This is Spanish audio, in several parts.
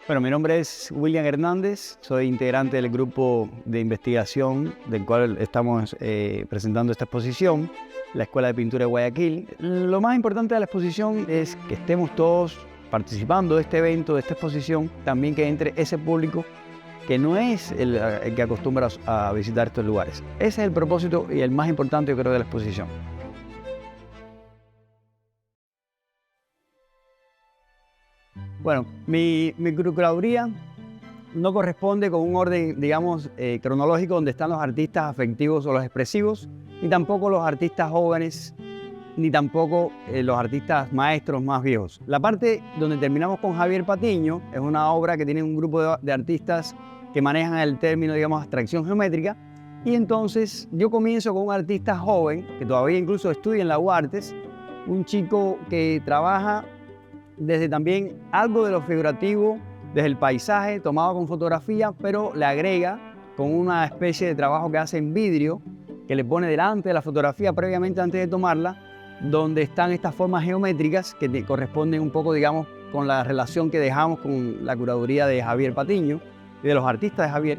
Bueno, mi nombre es William Hernández, soy integrante del grupo de investigación del cual estamos presentando esta exposición, la Escuela de Pintura de Guayaquil. Lo más importante de la exposición es que estemos todos participando de este evento, de esta exposición, también que entre ese público que no es el que acostumbra a visitar estos lugares. Ese es el propósito y el más importante, yo creo, de la exposición. Bueno, mi microcuraduría no corresponde con un orden, digamos, cronológico donde están los artistas afectivos o los expresivos, ni tampoco los artistas jóvenes, ni tampoco los artistas maestros más viejos. La parte donde terminamos con Javier Patiño es una obra que tiene un grupo de artistas que manejan el término, digamos, abstracción geométrica, y entonces yo comienzo con un artista joven, que todavía incluso estudia en la UARTES, un chico que trabaja desde también algo de lo figurativo, desde el paisaje tomado con fotografía, pero le agrega con una especie de trabajo que hace en vidrio, que le pone delante de la fotografía previamente antes de tomarla, donde están estas formas geométricas que corresponden un poco, digamos, con la relación que dejamos con la curaduría de Javier Patiño y de los artistas de Javier.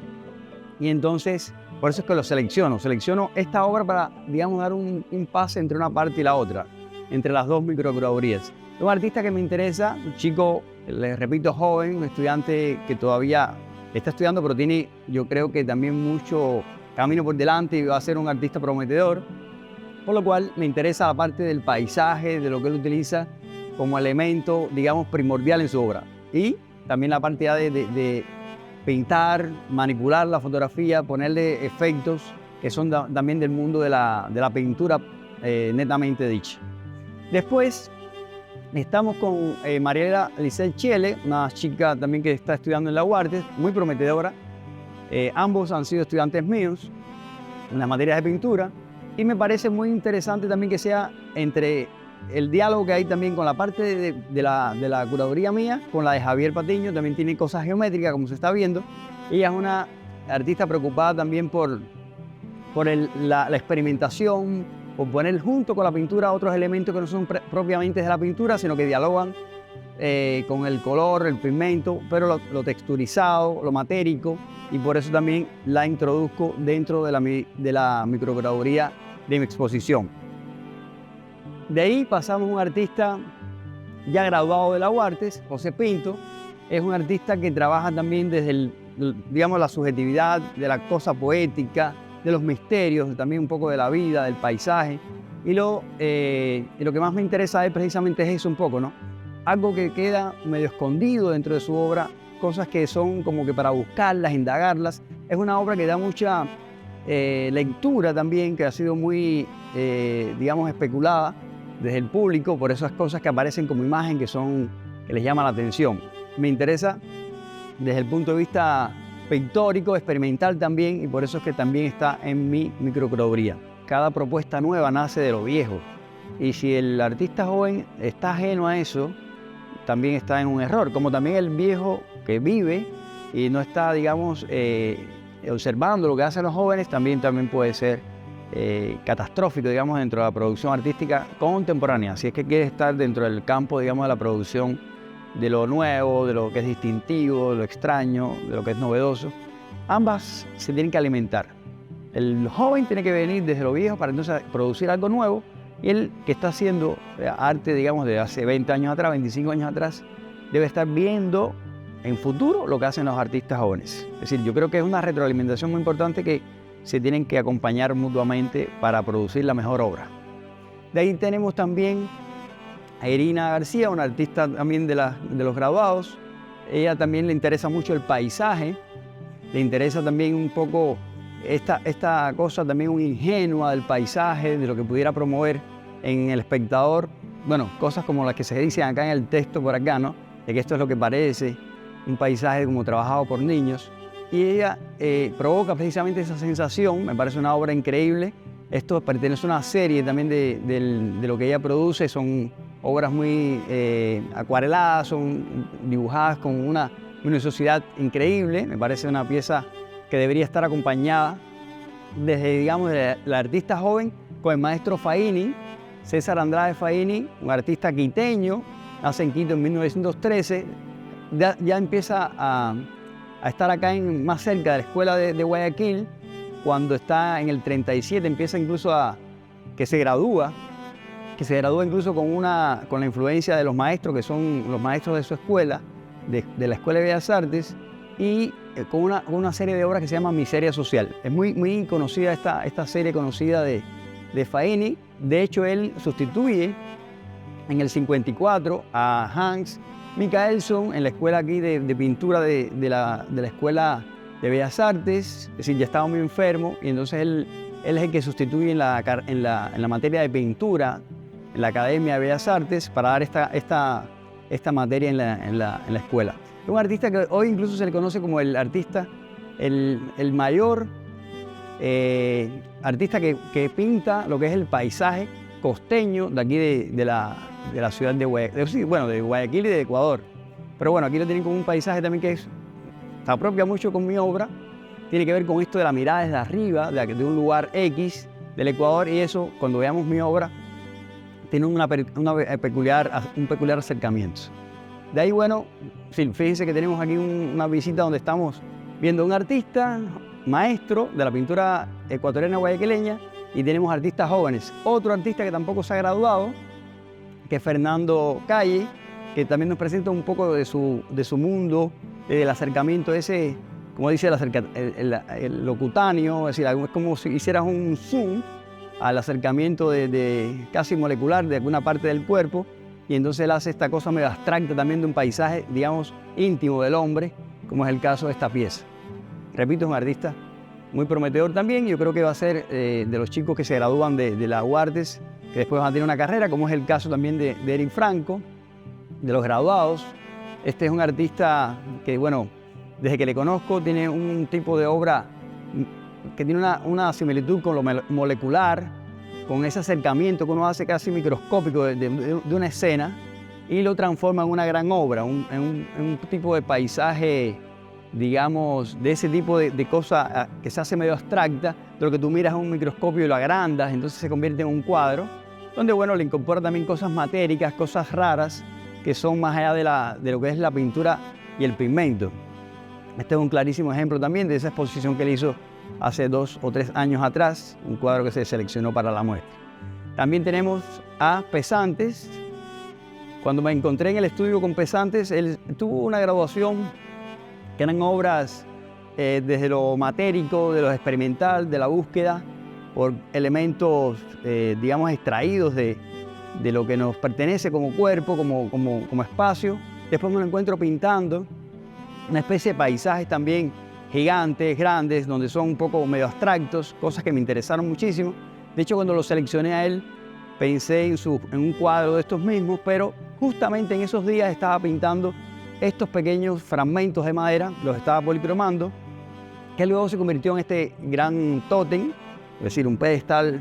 Y entonces, por eso es que lo selecciono esta obra para, digamos, dar un pase entre una parte y la otra, entre las dos microcuradurías. Un artista que me interesa, un chico, les repito, joven, un estudiante que todavía está estudiando, pero tiene, yo creo que también mucho camino por delante y va a ser un artista prometedor, por lo cual me interesa la parte del paisaje, de lo que él utiliza como elemento, digamos, primordial en su obra. Y también la parte de pintar, manipular la fotografía, ponerle efectos que son también del mundo de la pintura netamente dicha. Después, estamos con Mariela Lisset Chiele, una chica también que está estudiando en la UARTES, muy prometedora. Ambos han sido estudiantes míos en las materias de pintura y me parece muy interesante también que sea entre el diálogo que hay también con la parte de la curaduría mía, con la de Javier Patiño, también tiene cosas geométricas como se está viendo. Ella es una artista preocupada también por la experimentación, o poner junto con la pintura otros elementos que no son propiamente de la pintura, sino que dialogan con el color, el pigmento, pero lo texturizado, lo matérico, y por eso también la introduzco dentro de la microcuraduría de mi exposición. De ahí pasamos a un artista ya graduado de la UARTES, José Pinto. Es un artista que trabaja también desde digamos, la subjetividad de la cosa poética, de los misterios, también un poco de la vida, del paisaje. Y lo que más me interesa es precisamente es eso un poco, ¿no? Algo que queda medio escondido dentro de su obra, cosas que son como que para buscarlas, indagarlas. Es una obra que da mucha lectura también, que ha sido muy, digamos, especulada desde el público, por esas cosas que aparecen como imagen que les llama la atención. Me interesa desde el punto de vista pictórico, experimental también, y por eso es que también está en mi microcuraduría. Cada propuesta nueva nace de lo viejo, y si el artista joven está ajeno a eso, también está en un error, como también el viejo que vive y no está, digamos, observando lo que hacen los jóvenes, también puede ser catastrófico, digamos, dentro de la producción artística contemporánea, si es que quiere estar dentro del campo, digamos, de la producción de lo nuevo, de lo que es distintivo, de lo extraño, de lo que es novedoso. Ambas se tienen que alimentar. El joven tiene que venir desde lo viejo para entonces producir algo nuevo, y el que está haciendo arte, digamos, de hace 20 años atrás, 25 años atrás, debe estar viendo en futuro lo que hacen los artistas jóvenes. Es decir, yo creo que es una retroalimentación muy importante que se tienen que acompañar mutuamente para producir la mejor obra. De ahí tenemos también a Irina García, una artista también de los graduados. Ella también le interesa mucho el paisaje, le interesa también un poco esta cosa también un ingenua del paisaje, de lo que pudiera promover en el espectador. Bueno, cosas como las que se dicen acá en el texto por acá, ¿no? De que esto es lo que parece un paisaje como trabajado por niños. Y ella provoca precisamente esa sensación, me parece una obra increíble. Esto pertenece a una serie también de lo que ella produce, son obras muy acuareladas, son dibujadas con una minuciosidad increíble. Me parece una pieza que debería estar acompañada desde, digamos, de la artista joven con el maestro Faini, César Andrade Faini, un artista quiteño, nace en Quito en 1913, ya empieza a estar acá más cerca de la escuela de Guayaquil. Cuando está en el 37 empieza incluso que se gradúa incluso con la influencia de los maestros, que son los maestros de su escuela, de la Escuela de Bellas Artes, y con una serie de obras que se llama Miseria Social. Es muy conocida esta serie conocida de Faini. De hecho, él sustituye en el 54 a Hans Michaelson en la escuela aquí de pintura de la Escuela de Bellas Artes. Es decir, ya estaba muy enfermo, y entonces él es el que sustituye en la materia de pintura en la Academia de Bellas Artes para dar esta materia en la escuela. Es un artista que hoy incluso se le conoce como el artista, el mayor artista que pinta lo que es el paisaje costeño de aquí de la ciudad de Guayaquil, de Guayaquil y de Ecuador. Pero bueno, aquí lo tienen como un paisaje también que se apropia mucho con mi obra. Tiene que ver con esto de la mirada desde arriba, de un lugar X del Ecuador, y eso, cuando veamos mi obra, tiene un peculiar acercamiento. De ahí, bueno, fíjense que tenemos aquí una visita donde estamos viendo a un artista, maestro de la pintura ecuatoriana guayaquileña, y tenemos artistas jóvenes. Otro artista que tampoco se ha graduado, que es Fernando Calle, que también nos presenta un poco de su mundo, del acercamiento ese, como dice el locutáneo, es decir, es como si hicieras un zoom al acercamiento de casi molecular de alguna parte del cuerpo, y entonces él hace esta cosa medio abstracta también de un paisaje, digamos, íntimo del hombre, como es el caso de esta pieza. Repito, es un artista muy prometedor también. Yo creo que va a ser de los chicos que se gradúan de la UARTES, que después van a tener una carrera, como es el caso también de Eric Franco, de los graduados. Este es un artista que, bueno, desde que le conozco, tiene un tipo de obra que tiene una similitud con lo molecular, con ese acercamiento que uno hace casi microscópico de una escena, y lo transforma en una gran obra, en un tipo de paisaje, digamos, de ese tipo de cosa que se hace medio abstracta, de lo que tú miras en un microscopio y lo agrandas, entonces se convierte en un cuadro, donde, bueno, le incorpora también cosas matéricas, cosas raras, que son más allá de lo que es la pintura y el pigmento. Este es un clarísimo ejemplo también de esa exposición que él hizo hace 2 o 3 años atrás, un cuadro que se seleccionó para la muestra. También tenemos a Pesantes. Cuando me encontré en el estudio con Pesantes, él tuvo una graduación que eran obras desde lo matérico, de lo experimental, de la búsqueda por elementos, digamos, extraídos de lo que nos pertenece como cuerpo, como espacio. Después me lo encuentro pintando una especie de paisajes también gigantes, grandes, donde son un poco medio abstractos, cosas que me interesaron muchísimo. De hecho, cuando lo seleccioné a él, pensé en un cuadro de estos mismos, pero justamente en esos días estaba pintando estos pequeños fragmentos de madera, los estaba policromando, que luego se convirtió en este gran tótem, es decir, un pedestal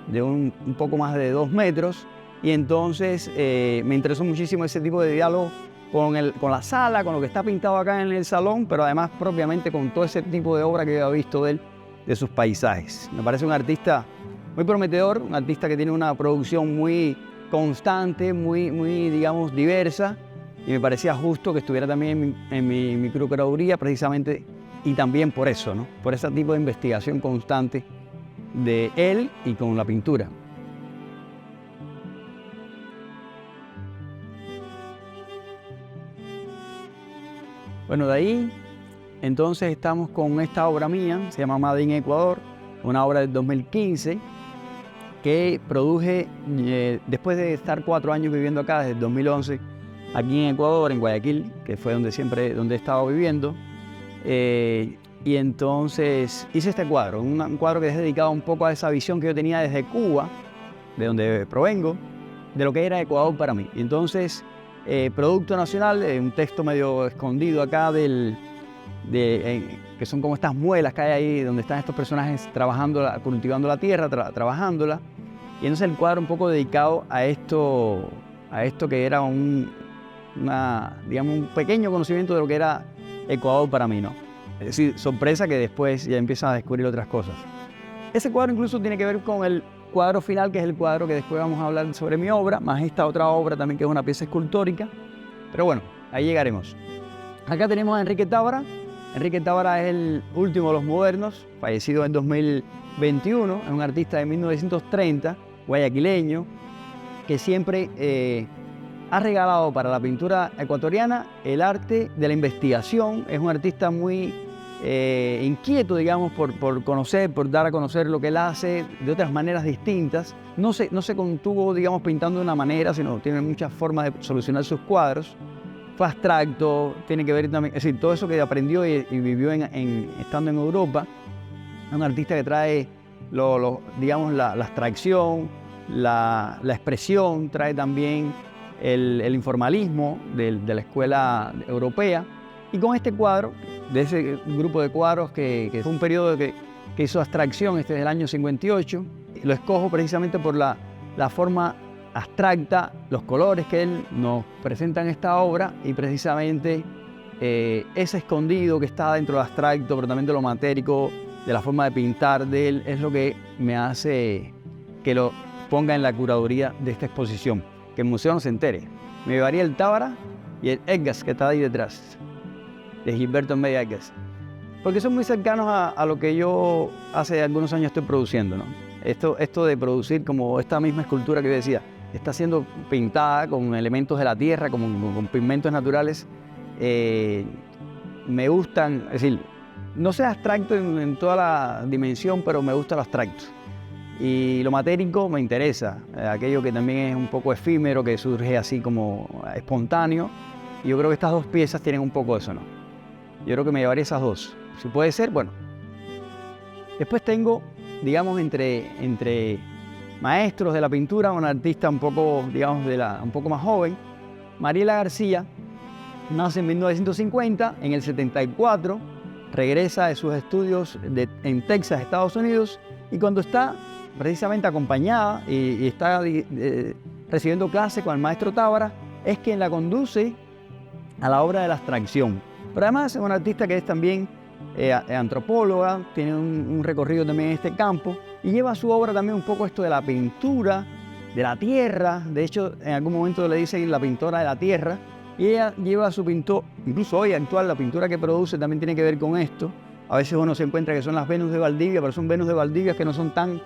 de un poco más de 2 metros, y entonces me interesó muchísimo ese tipo de diálogo con la sala, con lo que está pintado acá en el salón, pero además propiamente con todo ese tipo de obra que yo había visto de él, de sus paisajes. Me parece un artista muy prometedor, un artista que tiene una producción muy constante, muy digamos, diversa, y me parecía justo que estuviera también en mi microcuraduría, precisamente, y también por eso, ¿no? Por ese tipo de investigación constante de él y con la pintura. Bueno, de ahí, entonces estamos con esta obra mía, se llama Made in Ecuador, una obra del 2015, que produje después de estar 4 años viviendo acá, desde el 2011, aquí en Ecuador, en Guayaquil, que fue donde he estado viviendo. Y entonces hice este cuadro, un cuadro que es dedicado un poco a esa visión que yo tenía desde Cuba, de donde provengo, de lo que era Ecuador para mí. Y entonces, Producto Nacional, un texto medio escondido acá, que son como estas muelas que hay ahí, donde están estos personajes cultivando la tierra, trabajándola. Y entonces el cuadro un poco dedicado a esto que era digamos, un pequeño conocimiento de lo que era Ecuador para mí, ¿no? Es decir, sorpresa que después ya empiezas a descubrir otras cosas. Ese cuadro incluso tiene que ver con el cuadro final, que es el cuadro que después vamos a hablar sobre mi obra, más esta otra obra también que es una pieza escultórica. Pero bueno, ahí llegaremos. Acá tenemos a Enrique Tábara. Enrique Tábara es el último de los modernos, fallecido en 2021. Es un artista de 1930, guayaquileño, que siempre ha regalado para la pintura ecuatoriana el arte de la investigación. Es un artista muy inquieto, digamos, por conocer, por dar a conocer lo que él hace de otras maneras distintas. No se contuvo, digamos, pintando de una manera, sino tiene muchas formas de solucionar sus cuadros. Fue abstracto, tiene que ver también, es decir, todo eso que aprendió y vivió estando en Europa. Es un artista que trae, digamos, la abstracción, la expresión, trae también el informalismo de la escuela europea. Y con este cuadro, de ese grupo de cuadros que fue un periodo que hizo abstracción, este es del año 58, lo escojo precisamente por la forma abstracta, los colores que él nos presenta en esta obra y precisamente ese escondido que está dentro de lo abstracto, pero también de lo matérico, de la forma de pintar de él, es lo que me hace que lo ponga en la curaduría de esta exposición, que el museo no se entere. Me llevaría el Tábara y el Edgars, que está ahí detrás, de Gilberto Media Edgars, porque son muy cercanos a lo que yo hace algunos años estoy produciendo, ¿no? Esto de producir como esta misma escultura que yo decía, está siendo pintada con elementos de la tierra, con pigmentos naturales. Me gustan, es decir, no sea abstracto en toda la dimensión, pero me gusta lo abstracto. Y lo matérico me interesa, aquello que también es un poco efímero, que surge así como espontáneo. Y yo creo que estas dos piezas tienen un poco eso, ¿no? Yo creo que me llevaré esas dos. Si puede ser, bueno. Después tengo, digamos, entre maestros de la pintura, una artista un poco, digamos, un poco más joven. Mariela García nace en 1950, en el 74, regresa de sus estudios en Texas, Estados Unidos, y cuando está precisamente acompañada y está recibiendo clase con el maestro Tábara, es quien la conduce a la obra de la abstracción. Pero además es una artista que es también antropóloga, tiene un recorrido también en este campo y lleva a su obra también un poco esto de la pintura, de la tierra. De hecho, en algún momento le dicen la pintora de la tierra, y ella lleva a su pintor, incluso hoy actual, la pintura que produce también tiene que ver con esto. A veces uno se encuentra que son las Venus de Valdivia, pero son Venus de Valdivia que no son tan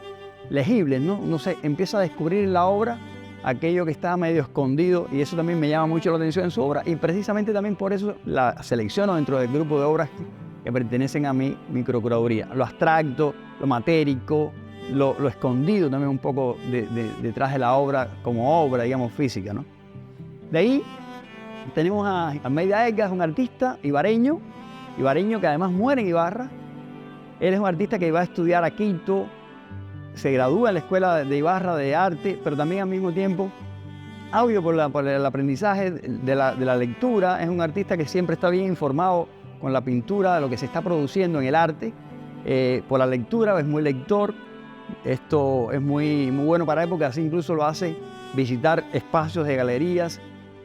legibles, ¿no? Uno empieza a descubrir en la obra aquello que está medio escondido, y eso también me llama mucho la atención en su obra, y precisamente también por eso la selecciono dentro del grupo de obras que pertenecen a mi microcuraduría. Lo abstracto, lo matérico, lo escondido también un poco detrás de la obra como obra, digamos, física, ¿no? De ahí tenemos a Almeida Edgars, un artista ibareño que además muere en Ibarra. Él es un artista que va a estudiar a Quito, se gradúa en la Escuela de Ibarra de Arte, pero también al mismo tiempo audio por el aprendizaje de la lectura. Es un artista que siempre está bien informado con la pintura, de lo que se está produciendo en el arte, por la lectura, es muy lector. Esto es muy bueno para él, porque así incluso lo hace visitar espacios de galerías.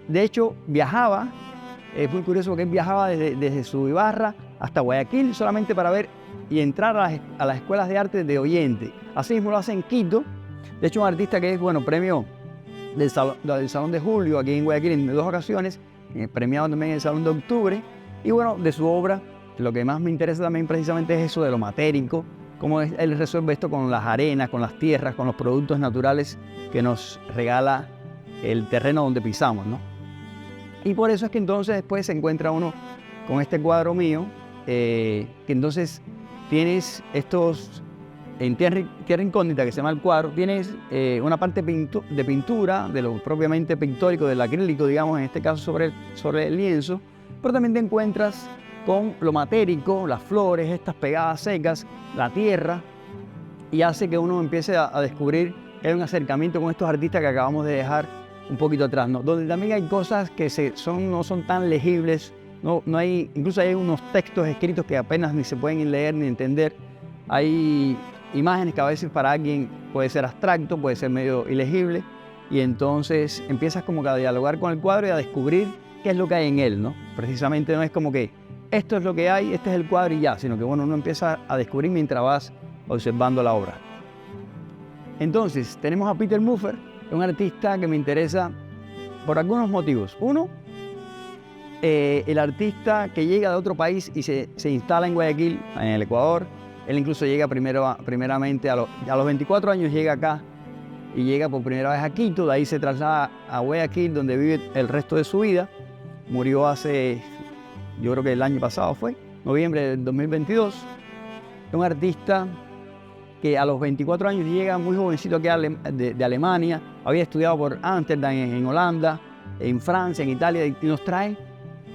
De hecho, viajaba, es muy curioso porque él viajaba desde su Ibarra hasta Guayaquil solamente para ver y entrar a las escuelas de arte de oyente. Así mismo lo hace en Quito. De hecho, un artista que es, bueno, premio del Salón de Julio aquí en Guayaquil en 2 ocasiones, premiado también en el Salón de Octubre. Y bueno, de su obra, lo que más me interesa también precisamente es eso de lo matérico, cómo él resuelve esto con las arenas, con las tierras, con los productos naturales que nos regala el terreno donde pisamos, ¿no? Y por eso es que entonces después se encuentra uno con este cuadro mío, que entonces tienes estos, en tierra incógnita, que se llama el cuadro, tienes una parte de pintura, de lo propiamente pictórico, del acrílico, digamos, en este caso sobre el lienzo, pero también te encuentras con lo matérico, las flores, estas pegadas secas, la tierra, y hace que uno empiece a descubrir que hay un acercamiento con estos artistas que acabamos de dejar un poquito atrás, ¿no? Donde también hay cosas que no son tan legibles, no hay, incluso hay unos textos escritos que apenas ni se pueden leer ni entender. Hay imágenes que a veces para alguien puede ser abstracto, puede ser medio ilegible, y entonces empiezas como que a dialogar con el cuadro y a descubrir qué es lo que hay en él, ¿no? Precisamente no es como que esto es lo que hay, este es el cuadro y ya, sino que bueno, uno empieza a descubrir mientras vas observando la obra. Entonces, tenemos a Peter Muffer, un artista que me interesa por algunos motivos. Uno, el artista que llega de otro país y se instala en Guayaquil, en el Ecuador, él incluso llega primeramente a los 24 años llega acá y llega por primera vez a Quito, de ahí se traslada a Guayaquil, donde vive el resto de su vida. Murió hace, yo creo que el año pasado fue, noviembre del 2022. Un artista que a los 24 años llega muy jovencito aquí de Alemania, había estudiado por Ámsterdam en Holanda, en Francia, en Italia, y nos trae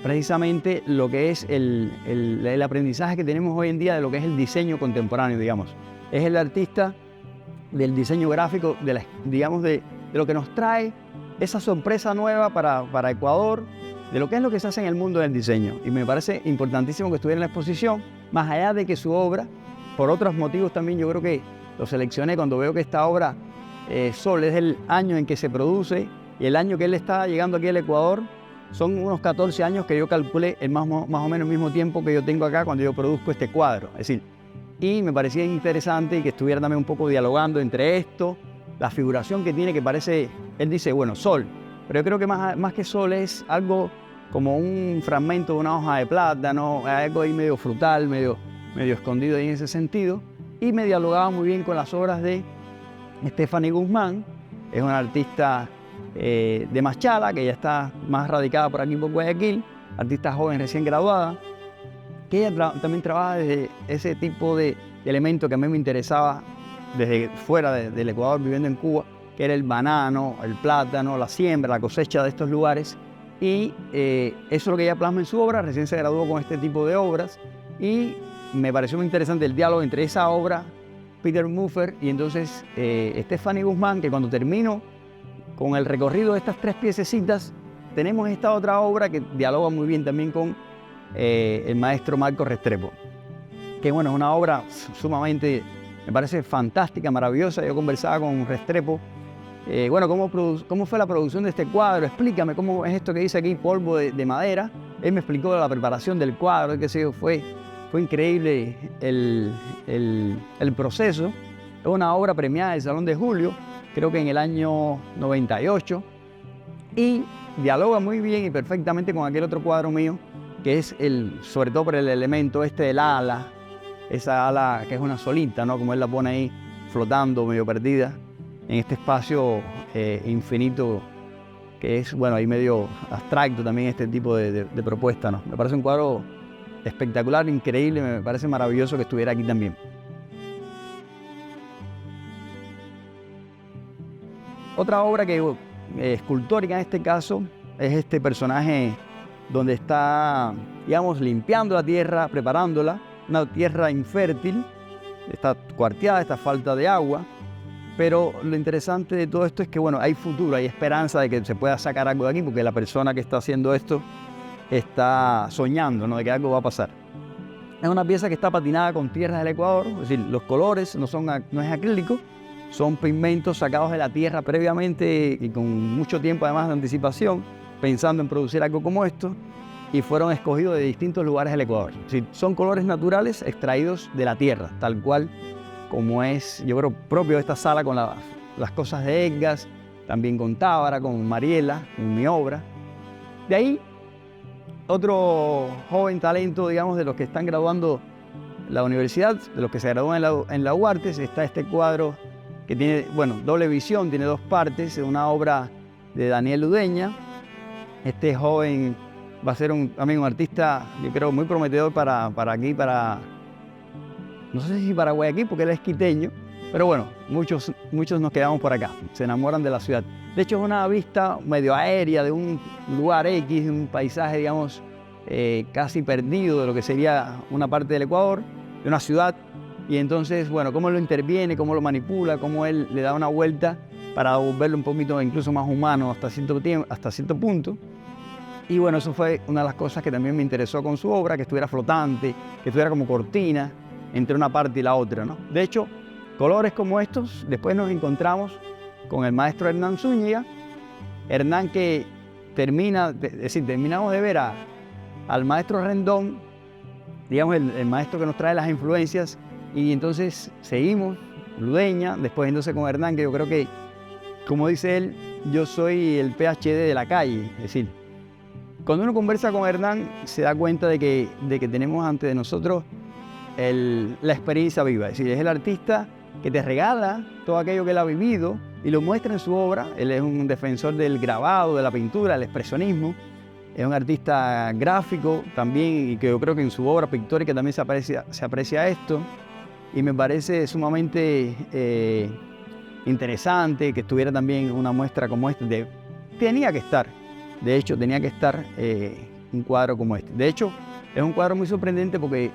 precisamente lo que es el aprendizaje que tenemos hoy en día de lo que es el diseño contemporáneo, digamos. Es el artista del diseño gráfico, de lo que nos trae esa sorpresa nueva para Ecuador, de lo que es lo que se hace en el mundo del diseño. Y me parece importantísimo que estuviera en la exposición, más allá de que su obra, por otros motivos también, yo creo que lo seleccioné cuando veo que esta obra, Sol, es el año en que se produce y el año que él está llegando aquí al Ecuador. Son unos 14 años que yo calculé más o menos el mismo tiempo que yo tengo acá cuando yo produzco este cuadro. Es decir, y me parecía interesante que estuviera también un poco dialogando entre esto, la figuración que tiene, que parece, él dice, bueno, sol, pero yo creo que más que sol es algo como un fragmento de una hoja de plátano, algo ahí medio frutal, medio escondido ahí en ese sentido, y me dialogaba muy bien con las obras de Stephanie Guzmán, es una artista de Machala, que ya está más radicada por aquí por Guayaquil, artista joven recién graduada, que ella también trabaja desde ese tipo de elemento que a mí me interesaba desde fuera del Ecuador, viviendo en Cuba, que era el banano, el plátano, la siembra, la cosecha de estos lugares, y eso es lo que ella plasma en su obra. Recién se graduó con este tipo de obras y me pareció muy interesante el diálogo entre esa obra, Peter Muffer, y entonces Stephanie Guzmán, que cuando termino con el recorrido de estas tres piececitas, tenemos esta otra obra que dialoga muy bien también con el maestro Marco Restrepo, que bueno, es una obra sumamente, me parece fantástica, maravillosa. Yo conversaba con Restrepo, bueno, ¿cómo fue la producción de este cuadro? Explícame cómo es esto que dice aquí, polvo de madera. Él me explicó la preparación del cuadro, qué sé yo, fue increíble el proceso. Es una obra premiada del Salón de Julio, creo que en el año 98, y dialoga muy bien y perfectamente con aquel otro cuadro mío, que es sobre todo por el elemento este del ala, esa ala que es una solita, ¿no? Como él la pone ahí, flotando, medio perdida, en este espacio infinito, que es, bueno, ahí medio abstracto también este tipo de propuesta, ¿no? Me parece un cuadro espectacular, increíble, me parece maravilloso que estuviera aquí también. Otra obra que escultórica en este caso es este personaje donde está, digamos, limpiando la tierra, preparándola, una tierra infértil, está cuarteada, está falta de agua, pero lo interesante de todo esto es que, bueno, hay futuro, hay esperanza de que se pueda sacar algo de aquí, porque la persona que está haciendo esto está soñando, ¿no?, de que algo va a pasar. Es una pieza que está patinada con tierras del Ecuador, es decir, los colores no es acrílico, son pigmentos sacados de la tierra previamente y con mucho tiempo además de anticipación, pensando en producir algo como esto, y fueron escogidos de distintos lugares del Ecuador. Es decir, son colores naturales extraídos de la tierra, tal cual como es, yo creo, propio de esta sala con las cosas de Edgas, también con Tábara, con Mariela, con mi obra. De ahí, otro joven talento, digamos, de los que están graduando la universidad, de los que se gradúan en la UARTES, está este cuadro que tiene, bueno, doble visión, tiene dos partes, es una obra de Daniel Udeña. Este joven va a ser también un artista, yo creo, muy prometedor para aquí, no sé si para Guayaquil, porque él es quiteño, pero bueno, muchos nos quedamos por acá, se enamoran de la ciudad. De hecho, es una vista medio aérea de un lugar X, de un paisaje, digamos, casi perdido de lo que sería una parte del Ecuador, de una ciudad. Y entonces, bueno, cómo lo interviene, cómo lo manipula, cómo él le da una vuelta para volverlo un poquito incluso más humano hasta cierto punto. Y bueno, eso fue una de las cosas que también me interesó con su obra, que estuviera flotante, que estuviera como cortina entre una parte y la otra, ¿no? De hecho, colores como estos, después nos encontramos con el maestro Hernán Zúñiga. Hernán que terminamos de ver al maestro Rendón, digamos el maestro que nos trae las influencias, y entonces seguimos, Ludeña, después entonces con Hernán, que yo creo que, como dice él, yo soy el PhD de la calle, es decir, Cuando uno conversa con Hernán, se da cuenta de que tenemos ante de nosotros la experiencia viva. Es decir, es el artista que te regala todo aquello que él ha vivido y lo muestra en su obra. Él es un defensor del grabado, de la pintura, del expresionismo. Es un artista gráfico también, y que yo creo que en su obra pictórica también se aprecia esto. Y me parece sumamente interesante que estuviera también una muestra como esta. Tenía que estar, de hecho, tenía que estar un cuadro como este. De hecho, es un cuadro muy sorprendente porque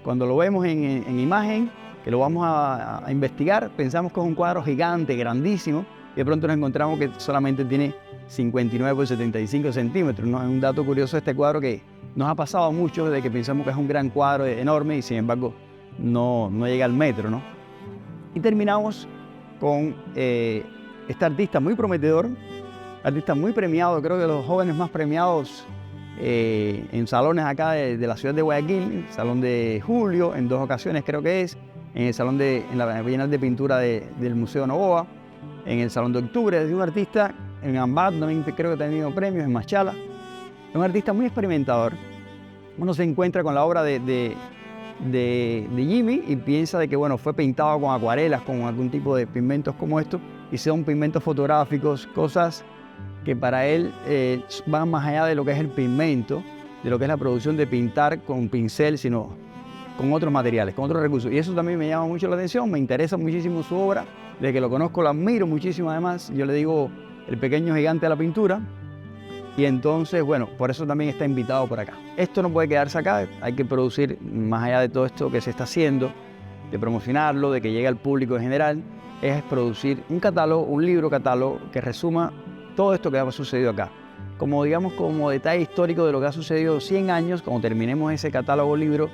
cuando lo vemos en imagen, que lo vamos a investigar, pensamos que es un cuadro gigante, grandísimo, y de pronto nos encontramos que solamente tiene 59 por 75 centímetros. ¿No? Es un dato curioso de este cuadro que nos ha pasado a muchos de que pensamos que es un gran cuadro enorme y sin embargo no llega al metro, ¿no? Y terminamos con este artista muy prometedor, artista muy premiado, creo que de los jóvenes más premiados en salones acá de la ciudad de Guayaquil, el Salón de Julio, en 2 ocasiones creo que es, en la Bienal de Pintura del Museo Novoa, en el Salón de Octubre. Es un artista, en Ambato también creo que ha tenido premios, en Machala. Es un artista muy experimentador. Uno se encuentra con la obra de Jimmy y piensa de que bueno, fue pintado con acuarelas, con algún tipo de pigmentos como estos, y son pigmentos fotográficos, cosas que para él van más allá de lo que es el pigmento, de lo que es la producción de pintar con pincel, sino con otros materiales, con otros recursos. Y eso también me llama mucho la atención, me interesa muchísimo su obra, desde que lo conozco lo admiro muchísimo además, yo le digo el pequeño gigante de la pintura, y entonces, bueno, por eso también está invitado por acá. Esto no puede quedarse acá, hay que producir, más allá de todo esto que se está haciendo, de promocionarlo, de que llegue al público en general, es producir un catálogo, un libro catálogo que resuma todo esto que ha sucedido acá. Como digamos, como detalle histórico de lo que ha sucedido 100 años, cuando terminemos ese catálogo libro,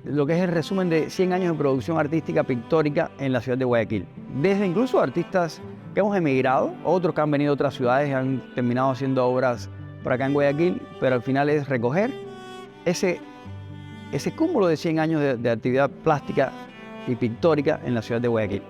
lo que es el resumen de 100 años de producción artística pictórica en la ciudad de Guayaquil. Desde incluso artistas que hemos emigrado, otros que han venido de otras ciudades y han terminado haciendo obras por acá en Guayaquil, pero al final es recoger ese cúmulo de 100 años de actividad plástica y pictórica en la ciudad de Guayaquil.